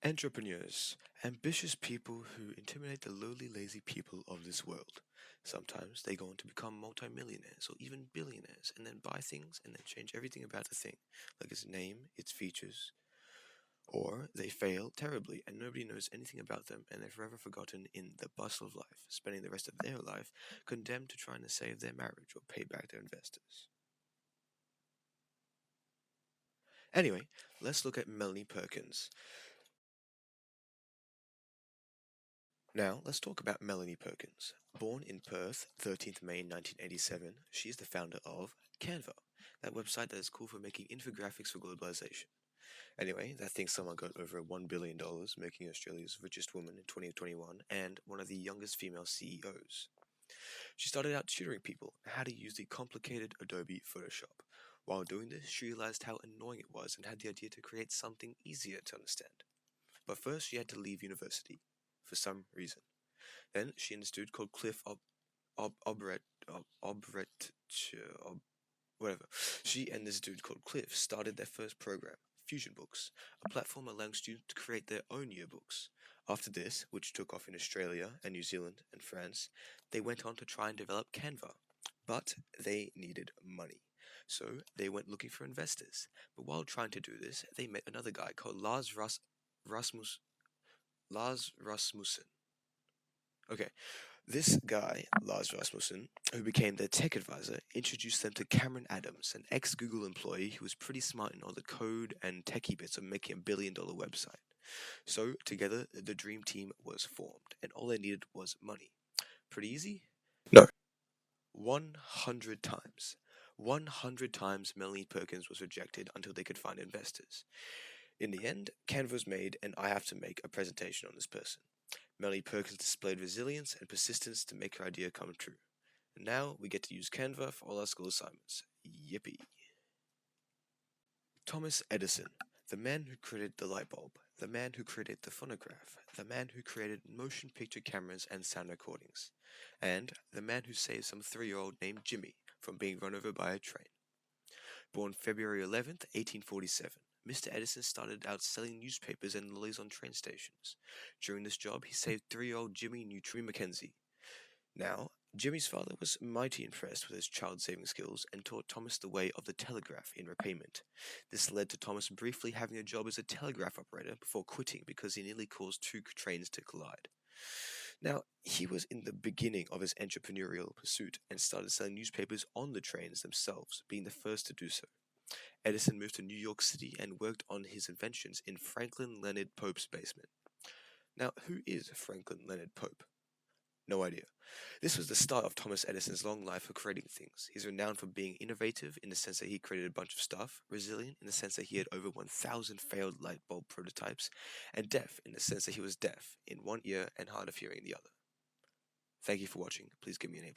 Entrepreneurs, ambitious people who intimidate the lowly, lazy people of this world. Sometimes they go on to become multimillionaires or even billionaires and then buy things and then change everything about the thing, like its name, its features. Or they fail terribly and nobody knows anything about them and they're forever forgotten in the bustle of life, spending the rest of their life condemned to trying to save their marriage or pay back their investors. Anyway, let's look at Melanie Perkins. Now, let's talk about Melanie Perkins. Born in Perth, 13th May 1987, she is the founder of Canva, that website that is cool for making infographics for globalization. Anyway, that thing somehow got over $1 billion, making her Australia's richest woman in 2021 and one of the youngest female CEOs. She started out tutoring people how to use the complicated Adobe Photoshop. While doing this, she realized how annoying it was and had the idea to create something easier to understand. But first, she had to leave university, for some reason. Then she and this dude called Cliff whatever. She and this dude called Cliff started their first program, Fusion Books, a platform allowing students to create their own yearbooks. After this, which took off in Australia and New Zealand and France, they went on to try and develop Canva. But they needed money. So they went looking for investors. But while trying to do this, they met another guy called Lars Rasmussen. Okay, this guy, Lars Rasmussen, who became their tech advisor, introduced them to Cameron Adams, an ex-Google employee who was pretty smart in all the code and techie bits of making a billion-dollar website. So, together, the dream team was formed, and all they needed was money. Pretty easy? No. 100 times. 100 times Melanie Perkins was rejected until they could find investors. In the end, Canva was made, and I have to make a presentation on this person. Melanie Perkins displayed resilience and persistence to make her idea come true. And now we get to use Canva for all our school assignments. Yippee. Thomas Edison, the man who created the light bulb, the man who created the phonograph, the man who created motion picture cameras and sound recordings, and the man who saved some 3-year-old named Jimmy from being run over by a train. Born February 11th, 1847, Mr. Edison started out selling newspapers and lollies on train stations. During this job, he saved 3-year-old Jimmy Nutri Mackenzie. Now, Jimmy's father was mighty impressed with his child-saving skills and taught Thomas the way of the telegraph in repayment. This led to Thomas briefly having a job as a telegraph operator before quitting because he nearly caused 2 trains to collide. Now, he was in the beginning of his entrepreneurial pursuit and started selling newspapers on the trains themselves, being the first to do so. Edison moved to New York City and worked on his inventions in Franklin Leonard Pope's basement. Now, who is Franklin Leonard Pope? No idea. This was the start of Thomas Edison's long life of creating things. He's renowned for being innovative in the sense that he created a bunch of stuff, resilient in the sense that he had over 1,000 failed light bulb prototypes, and deaf in the sense that he was deaf in one ear and hard of hearing in the other. Thank you for watching. Please give me an A+.